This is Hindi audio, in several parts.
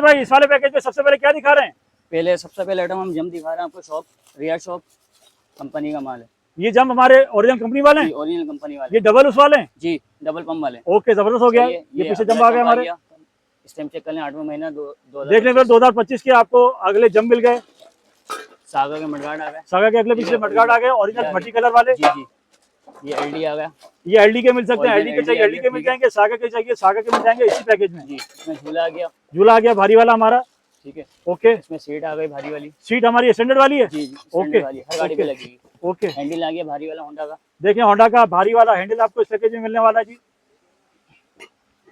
भाई इस वाले पैकेज में सबसे पहले क्या दिखा रहे हैं? पहले सबसे पहले आइटम हम जम दिखा रहे हैं आपको, शॉप रिया शॉप कंपनी का माल है। ये जंप हमारे ओरिजिनल कंपनी वाले हैं? ओरिजिनल कंपनी वाले। ये डबल उस वाले हैं? जी डबल पंप वाले। ओके, जबरदस्त हो गया। ये पीछे जंप आ गया हमारे। इस टाइम चेक कर लें, 8वां महीना देख लें 2025 के आपको अगले जंप मिल गए। सागा के मडगार्ड आ गए। सागा के अगले पीछे मडगार्ड आ गए, ओरिजिनल मल्टी कलर वाले। जी जी। ये एलडी आ गया। ये एलडी के मिल सकते हैं, एलडी के चाहिए एलडी के मिल जाएंगे, सागा के चाहिए सागा के मिल जाएंगे इसी पैकेज में। जी इसमें झूला आ गया। झूला आ गया भारी वाला हमारा। ठीक है। ओके, इसमें सीट आ गई भारी वाली। सीट हमारी स्टैंडर्ड वाली है? जी जी ओके, हर गाड़ी पे लगेगी। ओके, हैंडल आ गया भारी वाला होंडा का। देखिए होंडा का भारी वाला हैंडल आपको इस पैकेज में मिलने वाला है जी।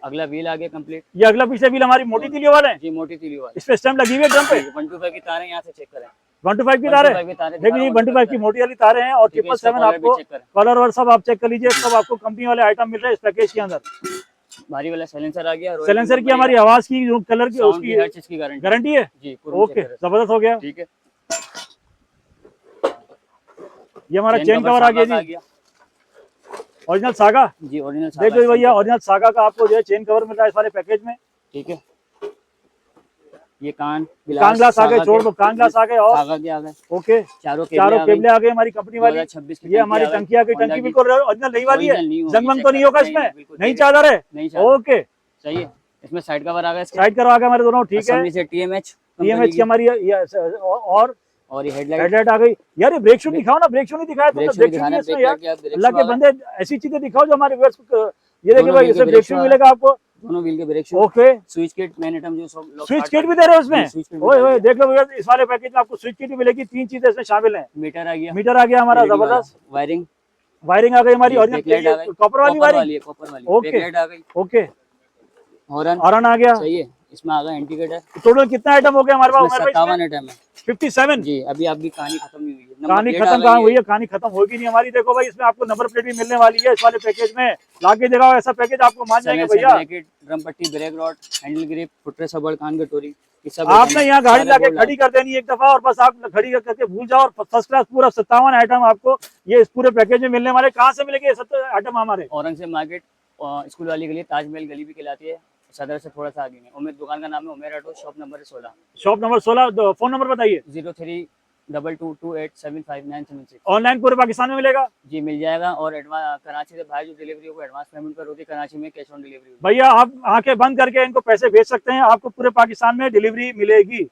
अगला व्हील आ गया कंप्लीट। ये अगला पीछे व्हील हमारी मोटी तीलियों वाले हैं? जी मोटी तीलियों वाले। इस पे स्टैम्प लगी हुई है ड्रम पे। 125 की तारें यहाँ से चेक करें। 125 की तार है, देखिए 125 की मोटी वाली तारें हैं और 777 आपको कलर और सब आप चेक कर लीजिए, सब आपको कंपनी वाले आइटम मिल रहे हैं इस पैकेज के अंदर। भारी वाला साइलेंसर आ गया। साइलेंसर की हमारी आवाज की जो कलर की उसकी हर चीज की गारंटी है जी। ओके, जबरदस्त हो गया। ठीक है। ये हमारा चेन कवर आ गया जी, ओरिजिनल सागा जी। ओरिजिनल देखो भैया, ओरिजिनल सागा का आपको जो है चेन कवर मिल रहा है इस वाले पैकेज में। ठीक है। ये कान ग्लास आ गए, छोड़ दो कान ग्लास आ गए और सागा के आ गए। ओके, चारों केबले आ गए हमारी कंपनी वाली। 2026 की ये हमारी टंकी आ गई, टंकी बिल्कुल ओरिजिनल नई वाली है, जंग वंग तो नहीं होगा इसमें? नई चादर है। ओके सही है। इसमें साइड कवर आ गया, साइड कवर आ गया हमारे दोनों। ठीक है। टीएमएच की हमारी और ये हेडलाइट आ गई। यार ये ब्रेक शू दिखाओ ना, ब्रेक शू नहीं दिखाया तो ब्रेक शू यार, अल्लाह के बंदे ऐसी चीजें दिखाओ जो हमारे व्यूअर्स को। ये देखिए भाई, इसमें ब्रेक शू मिलेगा आपको, दोनों व्हील के brake shoe. Okay, switch kit main item जो सब स्विच किट भी दे रहे हो उसमें। ओए ओए देख लो भैया, इस वाले पैकेज में आपको स्विच किट भी मिलेगी। 3 चीजें इसमें शामिल हैं। मीटर आ गया, मीटर आ गया हमारा जबरदस्त। वायरिंग आ गई हमारी ओरिजिनल कॉपर वाली वायरिंग। ओके ओके, हॉर्न आ गया। सही है। इसमें आ गया इंडिकेटर। टोटल कितना आइटम हो गया हमारे पास? 57 आइटम है। 57 जी। अभी आपकी कहानी खत्म नहीं हुई है। कहानी खत्म कहाँ हुई है? कहानी खत्म होगी नहीं हमारी। देखो भाई, इसमें आपको नंबर प्लेट भी मिलने वाली है इस वाले पैकेज में। लाके दिखाओ, ऐसा पैकेज आपको मान जाएंगे भैया। ड्रम पट्टी, brake rod, handle grip, footrest rubber, कान कटोरी, आपने यहाँ गाड़ी लाके खड़ी कर देनी एक दफा और बस आप खड़ी करके भूल जाओ। और फर्स्ट क्लास पूरा 57 आइटम आपको ये इस पूरे पैकेज में मिलने वाले। कहाँ से मिलेंगे ये 70 आइटम हमारे? औरंगजेब मार्केट स्कूल वाली गली, ताजमहल गली भी कहलाती है, सदर से थोड़ा सा आगे में। उमेर दुकान का नाम है Umer auto, shop number 16। Shop number 16। Phone number बताइए। 0322287596। ऑनलाइन पूरे पाकिस्तान में मिलेगा जी, मिल जाएगा। और एडवांस कराची से बाहर जो डिलीवरी होगी एडवांस पेमेंट पर होती है, कराची में कैश ऑन डिलीवरी। भैया आप आंखें बंद करके इनको पैसे भेज सकते हैं, आपको पूरे पाकिस्तान में डिलीवरी मिलेगी।